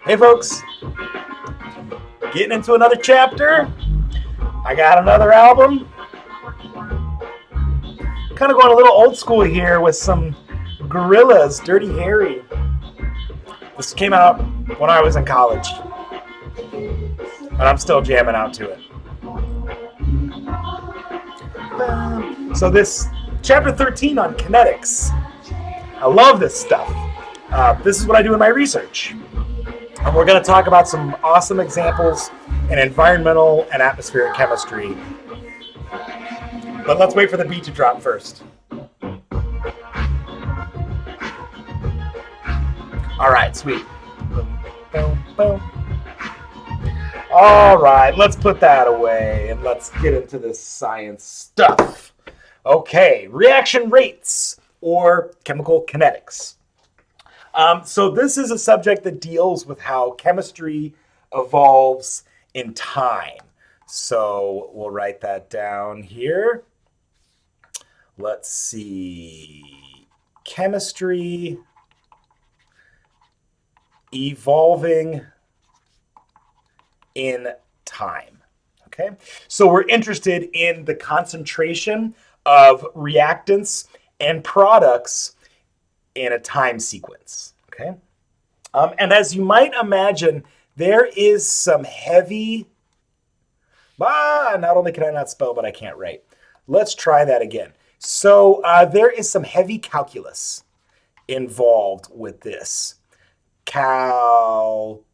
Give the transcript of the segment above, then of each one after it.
Hey folks, getting into another chapter. I got another album. Kind of going a little old school here with some Gorillaz, Dirty Harry. This came out when I was in college, and I'm still jamming out to it. So this chapter 13 on kinetics. I love this stuff. This is what I do in my research. And we're going to talk about some awesome examples in environmental and atmospheric chemistry. But let's wait for the beat to drop first. All right, sweet. Boom, boom, boom. All right, let's put that away and let's get into this science stuff. Okay, reaction rates or chemical kinetics. So this is a subject that deals with how chemistry evolves in time. So we'll write that down here. Let's see. Chemistry evolving in time. Okay, so we're interested in the concentration of reactants and products in a time sequence. Okay, and as you might imagine, there is some heavy. Not only can I not spell, but I can't write. Let's try that again. So there is some heavy calculus involved with this. Calculus.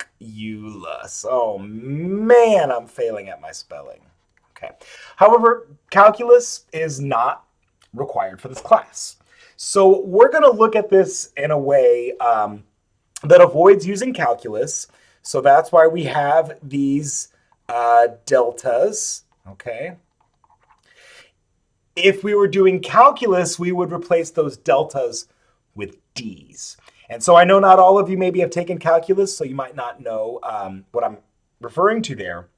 Oh man, I'm failing at my spelling. Okay. However, calculus is not required for this class. So we're going to look at this in a way that avoids using calculus. So that's why we have these deltas. Okay. If we were doing calculus, we would replace those deltas with d's. And so I know not all of you maybe have taken calculus, so you might not know what I'm referring to there.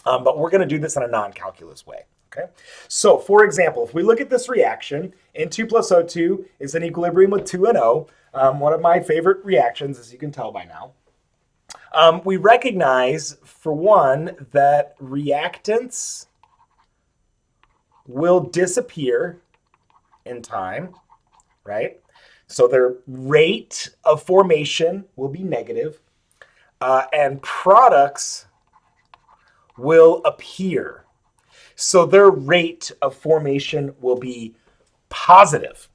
But we're going to do this in a non-calculus way. Okay. So for example, if we look at this reaction, N2 plus O2 is in equilibrium with 2 and O. One of my favorite reactions, as you can tell by now. We recognize, for one, that reactants will disappear in time, right? So their rate of formation will be negative, and products will appear. So their rate of formation will be positive.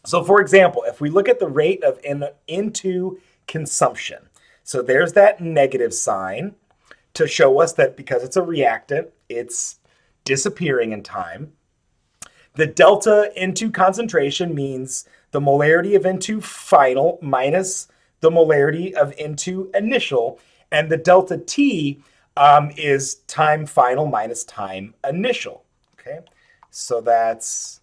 So for example, if we look at the rate of N2 consumption, so there's that negative sign to show us that because it's a reactant, it's disappearing in time. The delta N2 concentration means the molarity of N2 final minus the molarity of N2 initial, and the delta T is time final minus time initial. Okay, so that's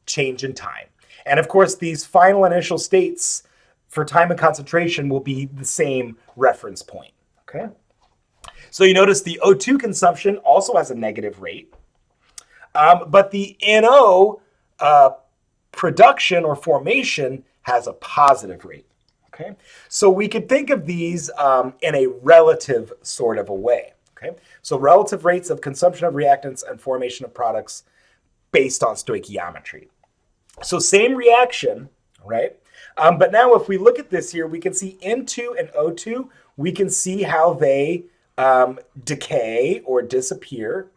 change in time. And of course, these final initial states for time and concentration will be the same reference point. Okay, so you notice the O2 consumption also has a negative rate, but the NO production or formation has a positive rate. Okay, so we could think of these in a relative sort of a way. Okay, so relative rates of consumption of reactants and formation of products based on stoichiometry. So same reaction, right? But now if we look at this here, we can see N2 and O2, we can see how they decay or disappear,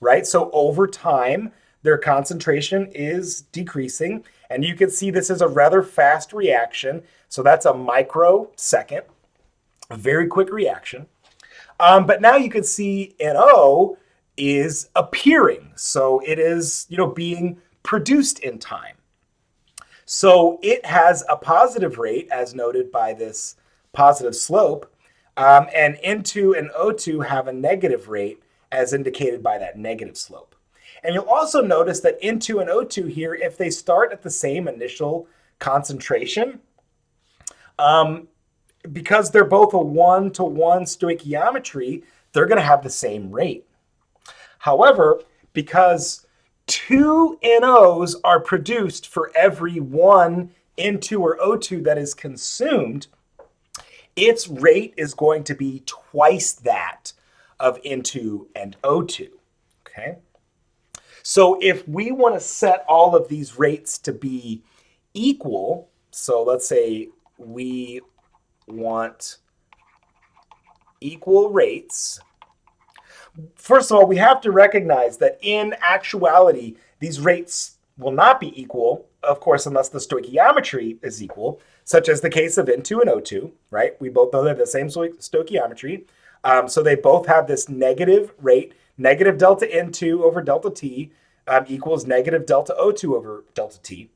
right? So over time, their concentration is decreasing. And you can see this is a rather fast reaction. So that's a microsecond, a very quick reaction. But now you can see NO is appearing. So it is, being produced in time. So it has a positive rate as noted by this positive slope. And N2 and O2 have a negative rate as indicated by that negative slope. And you'll also notice that N2 and O2 here, if they start at the same initial concentration, because they're both a 1-to-1 stoichiometry, they're going to have the same rate. However, because 2 NOs are produced for every 1 N2 or O2 that is consumed, its rate is going to be twice that of N2 and O2, okay? So if we want to set all of these rates to be equal, so let's say we want equal rates. First of all, we have to recognize that in actuality, these rates will not be equal, of course, unless the stoichiometry is equal, such as the case of N2 and O2, right? We both know they have the same stoichiometry. So they both have this negative rate, negative delta N2 over delta T equals negative delta O2 over delta T.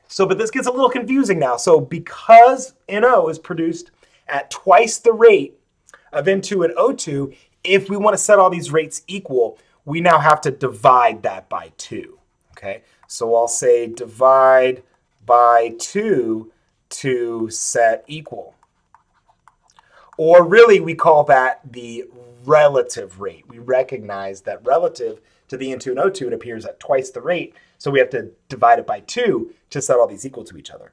So, but this gets a little confusing now. So because NO is produced at twice the rate of N2 and O2, if we want to set all these rates equal, we now have to divide that by 2. Okay, so I'll say divide by 2 to set equal. Or really, we call that the relative rate. We recognize that relative to the N2 and O2, it appears at twice the rate. So we have to divide it by 2 to set all these equal to each other.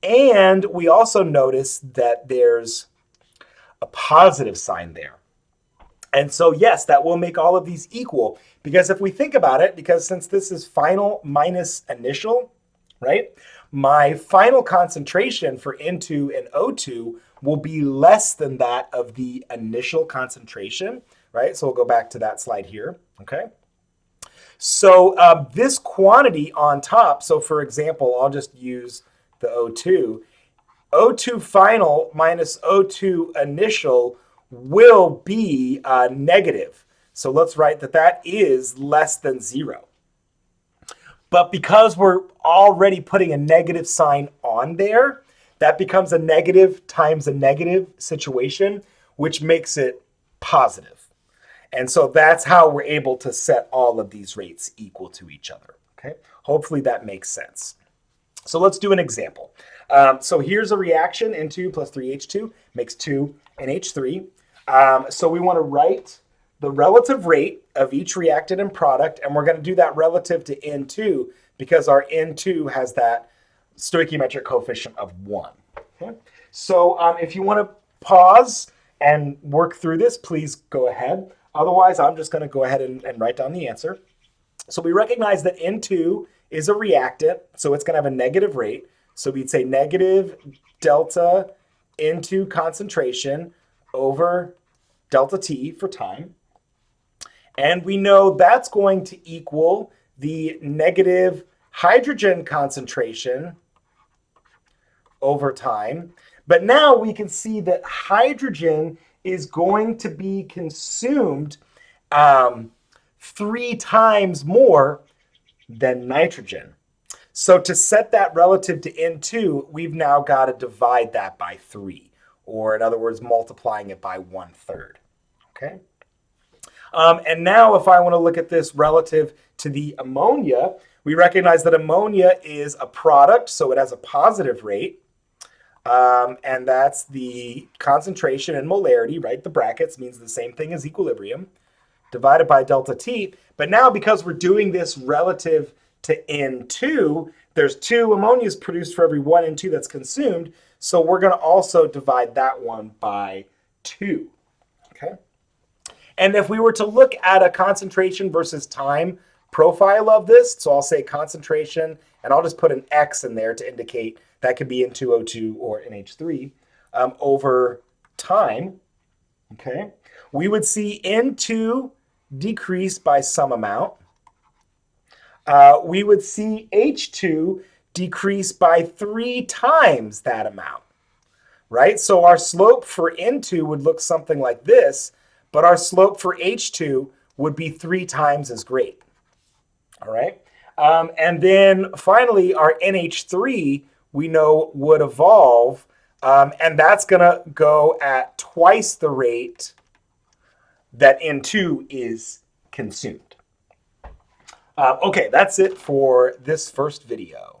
And we also notice that there's a positive sign there. And so, yes, that will make all of these equal. Because if we think about it, because since this is final minus initial, right? My final concentration for N2 and O2 will be less than that of the initial concentration, right? So we'll go back to that slide here, okay? So this quantity on top, so for example, I'll just use the O2. O2 final minus O2 initial will be negative. So let's write that that is less than 0. But because we're already putting a negative sign on there, that becomes a negative times a negative situation, which makes it positive. And so that's how we're able to set all of these rates equal to each other. Okay, hopefully that makes sense. So let's do an example. So here's a reaction, N2 plus 3H2 makes 2NH3. So we want to write the relative rate of each reactant and product, and we're going to do that relative to N2 because our N2 has that stoichiometric coefficient of 1. Okay? So if you want to pause and work through this, please go ahead. Otherwise, I'm just going to go ahead and write down the answer. So we recognize that N2 is a reactant, so it's going to have a negative rate. So we'd say negative delta N2 concentration over delta T for time. And we know that's going to equal the negative hydrogen concentration over time. But now we can see that hydrogen is going to be consumed 3 times more than nitrogen. So to set that relative to N2, we've now got to divide that by 3, or in other words, multiplying it by 1/3. Okay. And now if I want to look at this relative to the ammonia, we recognize that ammonia is a product, so it has a positive rate. And that's the concentration and molarity, right? The brackets means the same thing as equilibrium, divided by delta T. But now because we're doing this relative to N2, there's 2 ammonias produced for every 1 N2 that's consumed. So we're going to also divide that one by 2. Okay. And if we were to look at a concentration versus time profile of this, so I'll say concentration, and I'll just put an X in there to indicate that could be N2O2 or NH3 over time, okay, we would see N2 decrease by some amount. We would see H2 decrease by 3 times that amount, right? So our slope for N2 would look something like this, but our slope for H2 would be 3 times as great, all right? And then finally, our NH3, we know would evolve, and that's going to go at twice the rate that N2 is consumed. Okay, that's it for this first video.